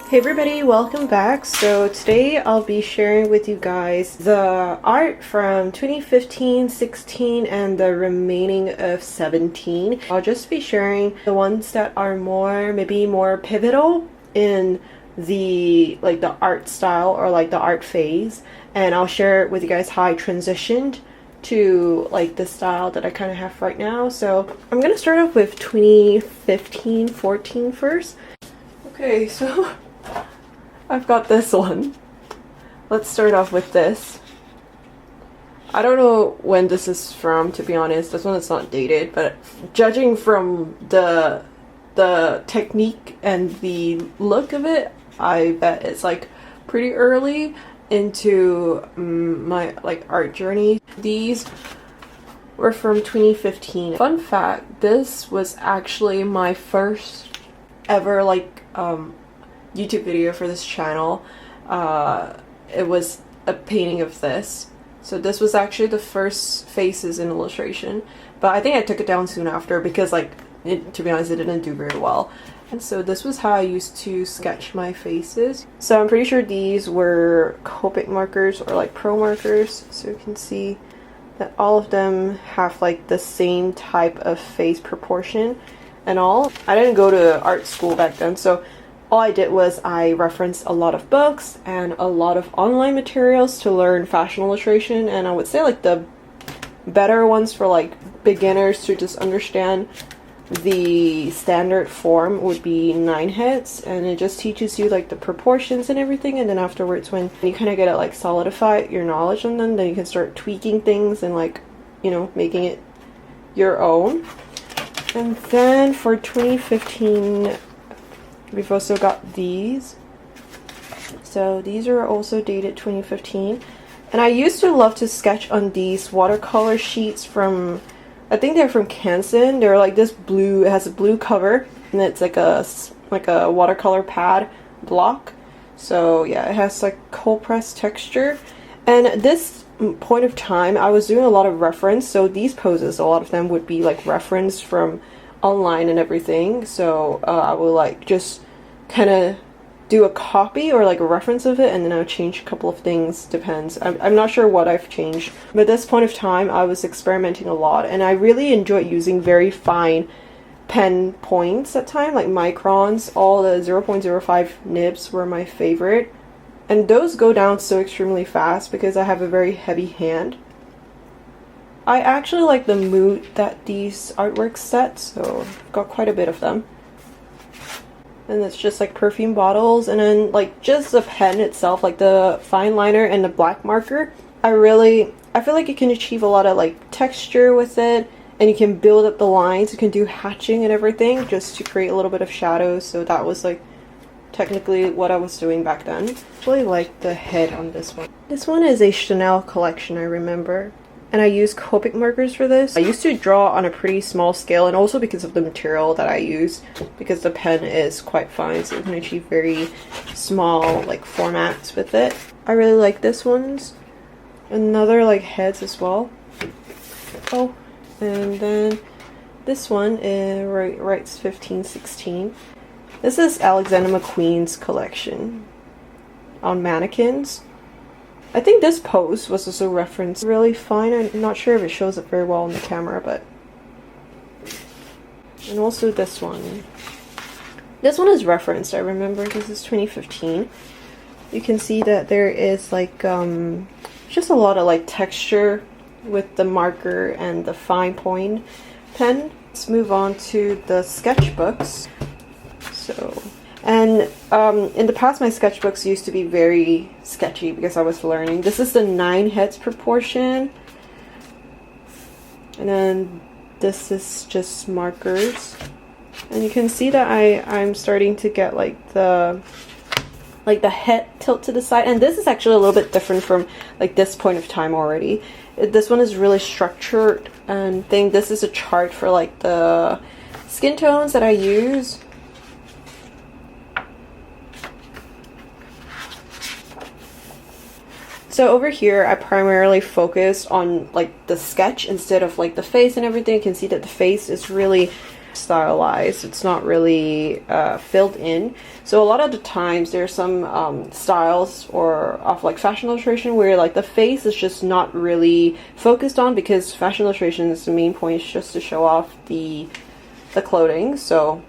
Hey everybody, welcome back. So today I'll be sharing with you guys the art from 2015, 16, and the remaining of 17. I'll just be sharing the ones that are maybe more pivotal in the art style or like the art phase, and I'll share with you guys how I transitioned to like the style that I kind of have right now. So I'm gonna start off with 2015, 14 first. Okay, so I've got this one. Let's start off with this. I don't know when this is from, to be honest. This one is not dated, but judging from the technique and the look of it, I bet it's like pretty early into my art journey. These were from 2015. Fun fact, this was actually my first ever YouTube video for this channel. It was a painting of this. So this was actually the first faces in illustration, but I think I took it down soon after because to be honest, it didn't do very well. And so this was how I used to sketch my faces. So I'm pretty sure these were Copic markers or like pro markers. So you can see that all of them have like the same type of face proportion and all. I didn't go to art school back then, so all I did was I referenced a lot of books and a lot of online materials to learn fashion illustration, and I would say like the better ones for like beginners to just understand the standard form would be 9 Heads, and it just teaches you like the proportions and everything, and then afterwards when you kind of get it like solidify your knowledge on them, then you can start tweaking things and making it your own. And then for 2015 we've also got these. So these are also dated 2015. And I used to love to sketch on these watercolor sheets from, I think they're from Canson. They're like this blue, it has a blue cover, and it's like a watercolor pad block. So yeah, it has like cold press texture. And at this point of time, I was doing a lot of reference. So these poses, a lot of them would be like reference from online and everything. So I will like just kind of do a copy or like a reference of it, and then I'll change a couple of things, depends. I'm not sure what I've changed, but at this point of time I was experimenting a lot, and I really enjoy using very fine pen points at time, like microns. All the 0.05 nibs were my favorite, and those go down so extremely fast because I have a very heavy hand. I actually like the mood that these artworks set, so I've got quite a bit of them. And it's just like perfume bottles, and then like just the pen itself, like the fine liner and the black marker. I feel like you can achieve a lot of like texture with it, and you can build up the lines. You can do hatching and everything just to create a little bit of shadows. So that was like technically what I was doing back then. I really like the head on this one. This one is a Chanel collection, I remember. And I use Copic markers for this. I used to draw on a pretty small scale, and also because of the material that I use, because the pen is quite fine, so you can achieve very small like formats with it. I really like this one's. Another like heads as well. Oh, and then this one writes 15, 16. This is Alexander McQueen's collection on mannequins. I think this pose was also referenced. Really fine. I'm not sure if it shows up very well on the camera, but... And also this one. This one is referenced, I remember. This is 2015. You can see that there is like just a lot of like texture with the marker and the fine point pen. Let's move on to the sketchbooks. And in the past, my sketchbooks used to be very sketchy because I was learning. This is the 9 Heads proportion. And then this is just markers. And you can see that I'm starting to get like the head tilt to the side. And this is actually a little bit different from like this point of time already. This one is really structured, and I think this is a chart for like the skin tones that I use. So over here, I primarily focus on like the sketch instead of like the face and everything. You can see that the face is really stylized. It's not really filled in. So a lot of the times there's some styles or of like fashion illustration where like the face is just not really focused on, because fashion illustration is the main point is just to show off the clothing. So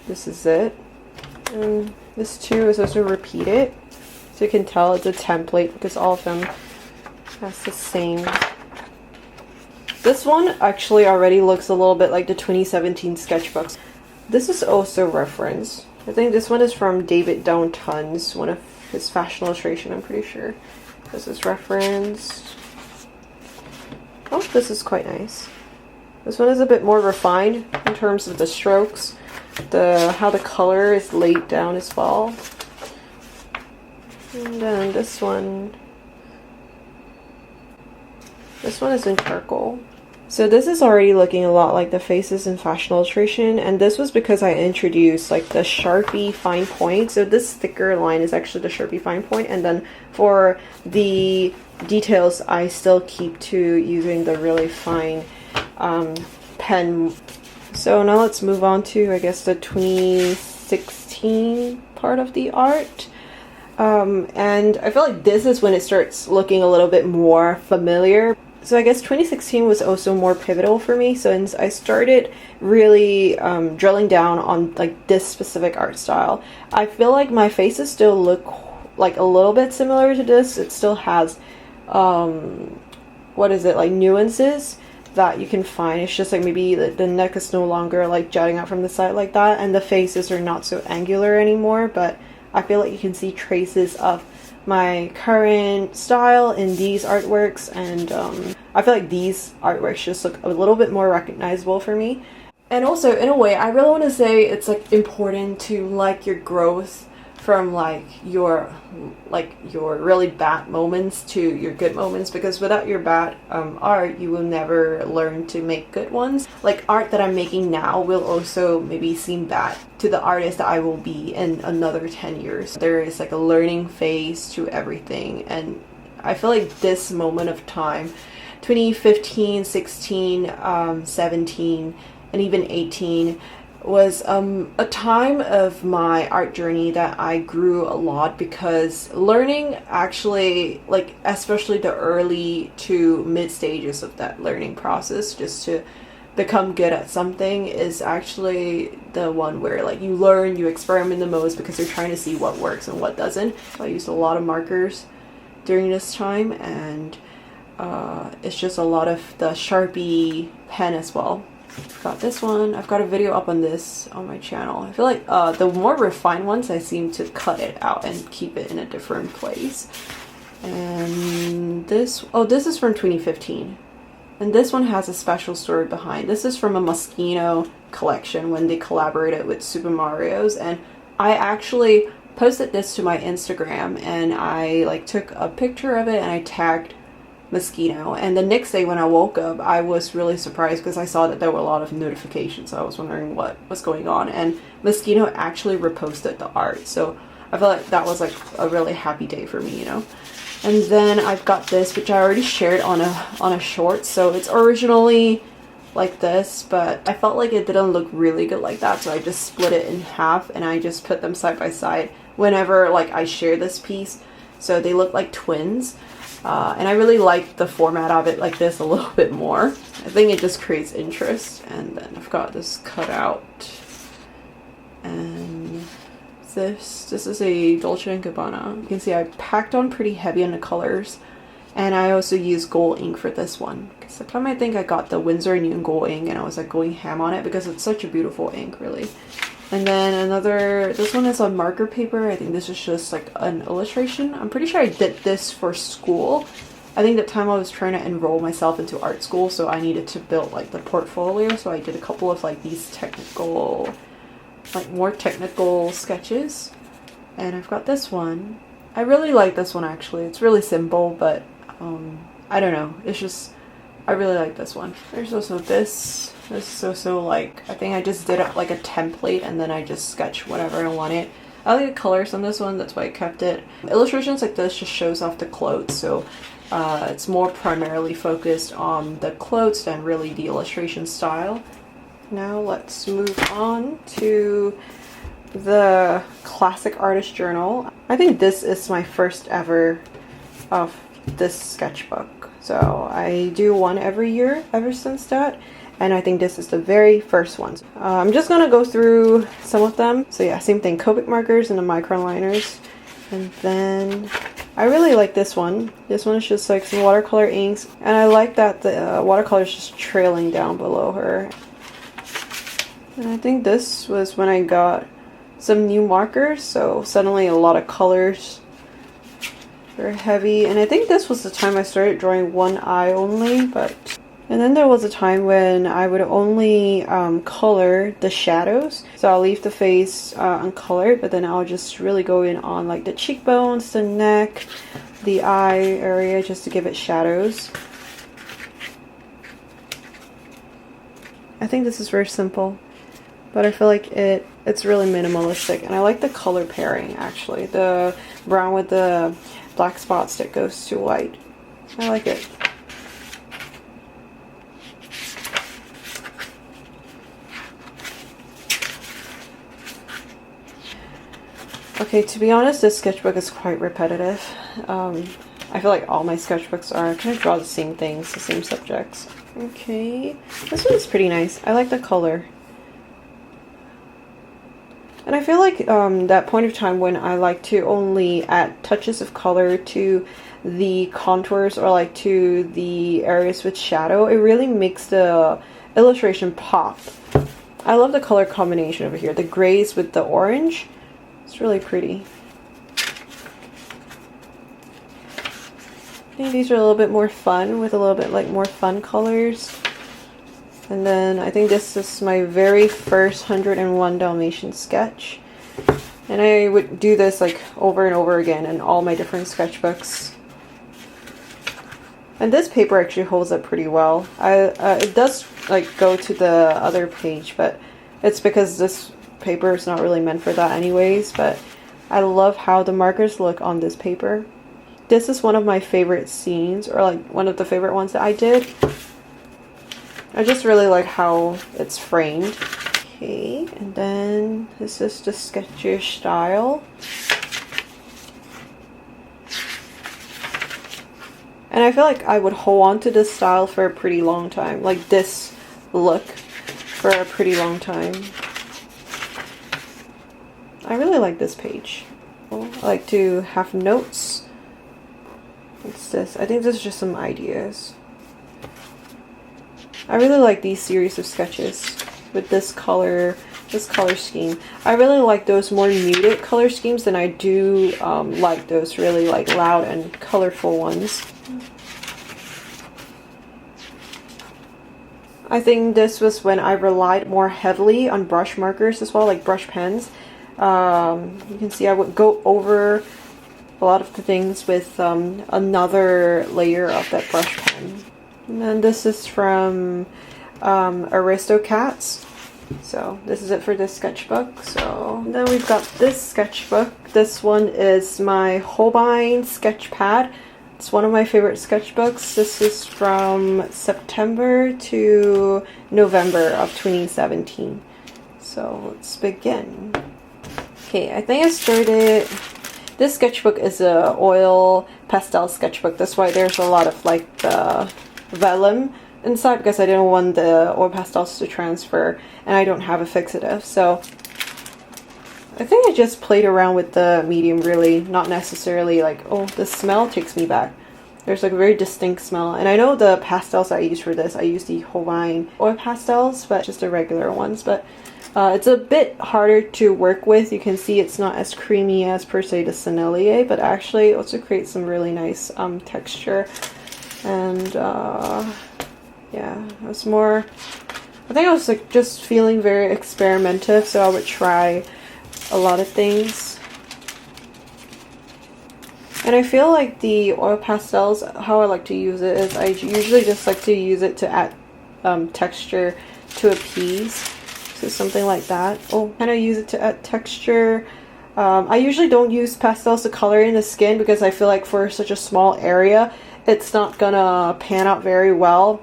this is it. And this too is also repeated. So you can tell it's a template because all of them has the same. This one actually already looks a little bit like the 2017 sketchbooks. This is also reference. I think this one is from David Downton's, one of his fashion illustration, I'm pretty sure. This is referenced. Oh, this is quite nice. This one is a bit more refined in terms of the strokes, how the color is laid down as well. And then this one is in charcoal. So this is already looking a lot like the faces in fashion illustration, and this was because I introduced like the Sharpie fine point. So this thicker line is actually the Sharpie fine point, and then for the details I still keep to using the really fine pen. So now let's move on to, I guess, the 2016 part of the art. And I feel like this is when it starts looking a little bit more familiar. So I guess 2016 was also more pivotal for me, since I started really drilling down on like this specific art style. I feel like my faces still look like a little bit similar to this. It still has what is it, like nuances that you can find. It's just like maybe the neck is no longer like jutting out from the side like that, and the faces are not so angular anymore, but I feel like you can see traces of my current style in these artworks, and I feel like these artworks just look a little bit more recognizable for me. And also, in a way, I really want to say it's like important to like your growth from like your really bad moments to your good moments, because without your bad art, you will never learn to make good ones. Like art that I'm making now will also maybe seem bad to the artist that I will be in another 10 years. There is like a learning phase to everything, and I feel like this moment of time, 2015, 16, 17, and even 18, was a time of my art journey that I grew a lot, because learning actually, like especially the early to mid stages of that learning process, just to become good at something, is actually the one where like you learn, you experiment the most, because you're trying to see what works and what doesn't. So I used a lot of markers during this time, and it's just a lot of the Sharpie pen as well. Got this one. I've got a video up on this on my channel. I feel like the more refined ones, I seem to cut it out and keep it in a different place. And this is from 2015. And this one has a special story behind. This is from a Moschino collection when they collaborated with Super Mario's, and I actually posted this to my Instagram, and I like took a picture of it and I tagged Moschino, and the next day when I woke up, I was really surprised because I saw that there were a lot of notifications. So I was wondering what was going on, and Moschino actually reposted the art. So I feel like that was like a really happy day for me, you know. And then I've got this, which I already shared on a short. So it's originally like this, but I felt like it didn't look really good like that, so I just split it in half and I just put them side by side whenever like I share this piece, so they look like twins. And I really like the format of it like this a little bit more. I think it just creates interest. And then I've got this cut out, and this is a Dolce & Gabbana. You can see I packed on pretty heavy on the colors, and I also used gold ink for this one, because the time I think I got the Winsor & Newton gold ink, and I was like going ham on it because it's such a beautiful ink, really. And then this one is on marker paper. I think this is just like an illustration. I'm pretty sure I did this for school. I think that time I was trying to enroll myself into art school, so I needed to build like the portfolio. So I did a couple of like these technical, like more technical sketches. And I've got this one. I really like this one actually. It's really simple, but I don't know. It's just, I really like this one. There's also this. This is also like, I think I just did it like a template, and then I just sketch whatever I wanted. I like the colors on this one, that's why I kept it. Illustrations like this just shows off the clothes, so it's more primarily focused on the clothes than really the illustration style. Now let's move on to the Classic Artist Journal. I think this is my first ever of this sketchbook. So I do one every year ever since that. And I think this is the very first one. I'm just gonna go through some of them. So yeah, same thing, Copic markers and the micron liners. And then I really like this one. This one is just like some watercolor inks. And I like that the watercolor is just trailing down below her. And I think this was when I got some new markers. So suddenly a lot of colors. Very heavy. And I think this was the time I started drawing one eye only. And then there was a time when I would only color the shadows. So I'll leave the face uncolored, but then I'll just really go in on like the cheekbones, the neck, the eye area, just to give it shadows. I think this is very simple, but I feel like it's really minimalistic. And I like the color pairing, actually. The brown with the black spots that goes to white. I like it. Okay, to be honest, this sketchbook is quite repetitive. I feel like all my sketchbooks are. I kind of draw the same things, the same subjects. Okay, this one is pretty nice. I like the color. And I feel like that point of time when I like to only add touches of color to the contours or like to the areas with shadow, it really makes the illustration pop. I love the color combination over here. The grays with the orange. It's really pretty. I think these are a little bit more fun with a little bit like more fun colors. And then I think this is my very first 101 Dalmatian sketch. And I would do this like over and over again in all my different sketchbooks. And this paper actually holds up pretty well. It does like go to the other page, but it's because this paper is not really meant for that anyways. But I love how the markers look on this paper. This is one of my favorite scenes, or like one of the favorite ones that I did. I just really like how it's framed. Okay, and then this is the sketchish style. And I feel like I would hold on to this style for a pretty long time, like this look for a pretty long time. I really like this page. I like to have notes. What's this? I think this is just some ideas. I really like these series of sketches with this color scheme. I really like those more muted color schemes than I do like those really like loud and colorful ones. I think this was when I relied more heavily on brush markers as well, like brush pens. You can see I would go over a lot of the things with another layer of that brush pen. And then this is from Aristocats. So this is it for this sketchbook. So then we've got this sketchbook. This one is my Holbein sketch pad. It's one of my favorite sketchbooks. This is from September to November of 2017. So let's begin. Okay, I think I started... This sketchbook is a oil pastel sketchbook. That's why there's a lot of like the vellum inside, because I didn't want the oil pastels to transfer, and I don't have a fixative. So I think I just played around with the medium, really, not necessarily like, oh, the smell takes me back. There's like a very distinct smell. And I know the pastels I use for this, I use the Holbein oil pastels, but just the regular ones. But it's a bit harder to work with. You can see it's not as creamy as per se the Sennelier, but actually it also creates some really nice texture. And yeah, it was more, I think I was like just feeling very experimentative, so I would try a lot of things. And I feel like the oil pastels, how I like to use it is I usually just like to use it to add texture to a piece. So something like that. Oh, kind of use it to add texture. I usually don't use pastels to color in the skin because I feel like for such a small area, it's not gonna pan out very well.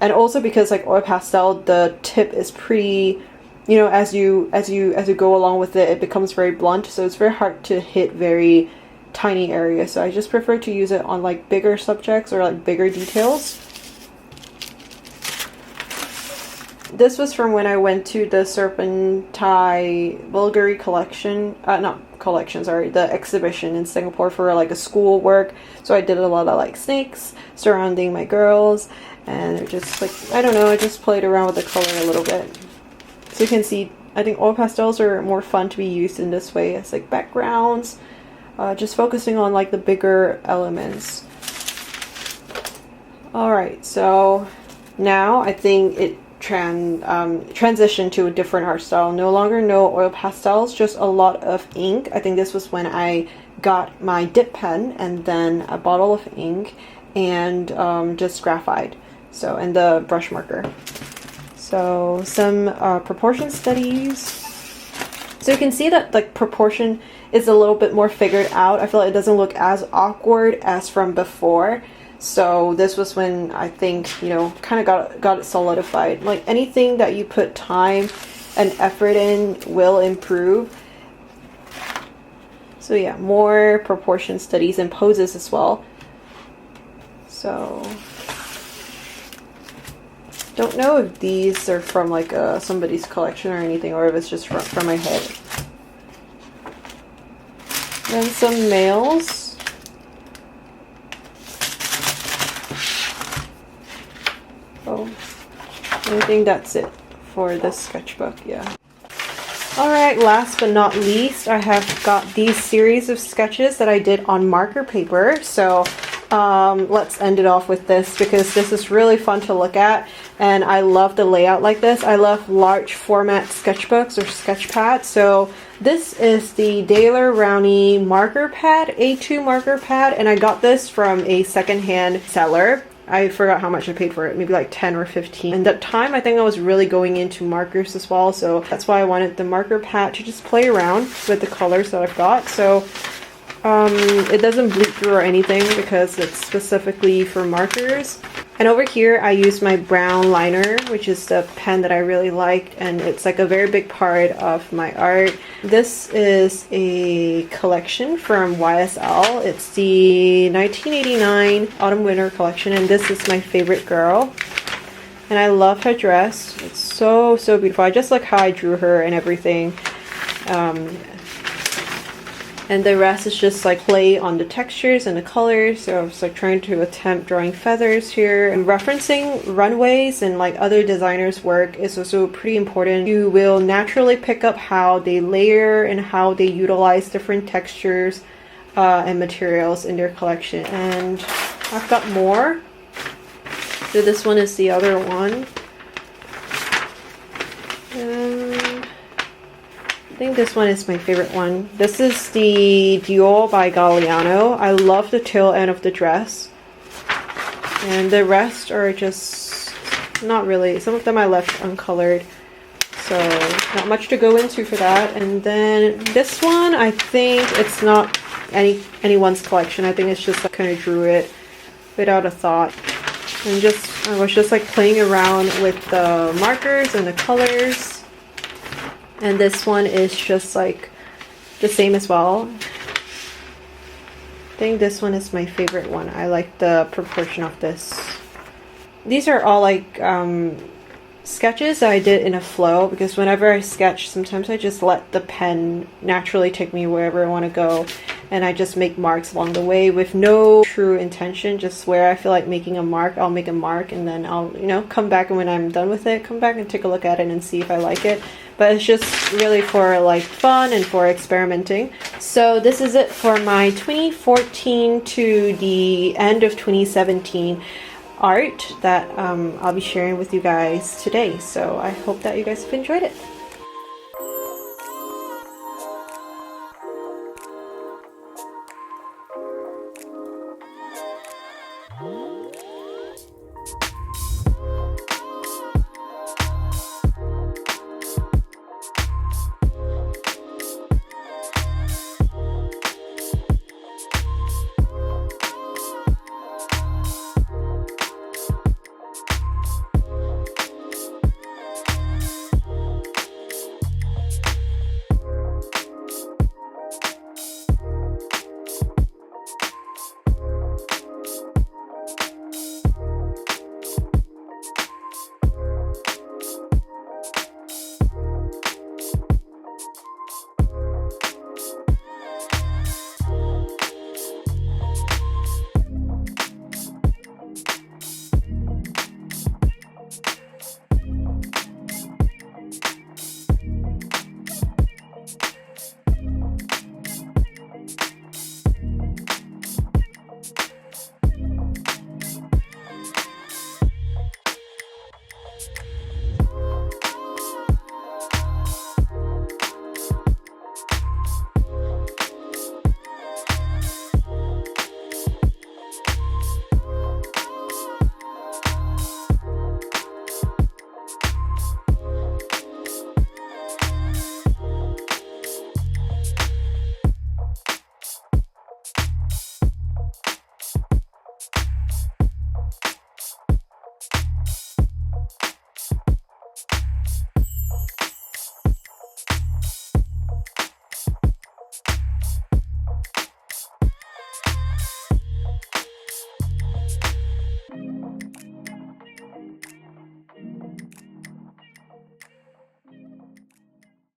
And also because like oil pastel, the tip is pretty, you know, as you go along with it, it becomes very blunt, so it's very hard to hit very tiny areas. So I just prefer to use it on like bigger subjects or like bigger details. This was from when I went to the Serpentine Bulgari collection, not collection, sorry, the exhibition in Singapore for like a school work. So I did a lot of like snakes surrounding my girls, and just like, I don't know, I just played around with the color a little bit. So you can see, I think oil pastels are more fun to be used in this way as like backgrounds, just focusing on like the bigger elements. Alright, so now I think it transition to a different art style. No longer no oil pastels, just a lot of ink. I think this was when I got my dip pen and then a bottle of ink and just graphite, so, and the brush marker. So some proportion studies. So you can see that like proportion is a little bit more figured out. I feel like it doesn't look as awkward as from before. So this was when I think, you know, kind of got it solidified. Like anything that you put time and effort in will improve. So yeah, more proportion studies and poses as well. So don't know if these are from like somebody's collection or anything, or if it's just from my head. Then some males. Oh, I think that's it for this sketchbook, yeah. Alright, last but not least, I have got these series of sketches that I did on marker paper. So let's end it off with this, because this is really fun to look at, and I love the layout like this. I love large format sketchbooks or sketch pads. So this is the Daler Rowney marker pad, A2 marker pad, and I got this from a secondhand seller. I forgot how much I paid for it, maybe like 10 or 15. And that time I think I was really going into markers as well, so that's why I wanted the marker pad to just play around with the colors that I've got. So it doesn't bleed through or anything because it's specifically for markers. And over here I use my brown liner, which is the pen that I really liked, and it's like a very big part of my art. This is a collection from YSL. It's the 1989 Autumn Winter collection, and this is my favorite girl. And I love her dress. It's so beautiful. I just like how I drew her and everything. And the rest is just like play on the textures and the colors. So I was like trying to attempt drawing feathers here. And referencing runways and like other designers' work is also pretty important. You will naturally pick up how they layer and how they utilize different textures and materials in their collection. And I've got more. So this one is the other one. I think this one is my favorite one. This is the Dior by Galliano. I love the tail end of the dress. And the rest are just not really. Some of them I left uncolored. So not much to go into for that. And then this one, I think it's not anyone's collection. I think it's just I kind of drew it without a thought. And I was just like playing around with the markers and the colors. And this one is just like the same as well. I think this one is my favorite one. I like the proportion of this. These are all like sketches that I did in a flow, because whenever I sketch, sometimes I just let the pen naturally take me wherever I want to go, and I just make marks along the way with no true intention. Just where I feel like making a mark, I'll make a mark, and then I'll, you know, come back, and when I'm done with it, come back and take a look at it and see if I like it. But it's just really for like fun and for experimenting. So this is it for my 2014 to the end of 2017 art that I'll be sharing with you guys today. So I hope that you guys have enjoyed it.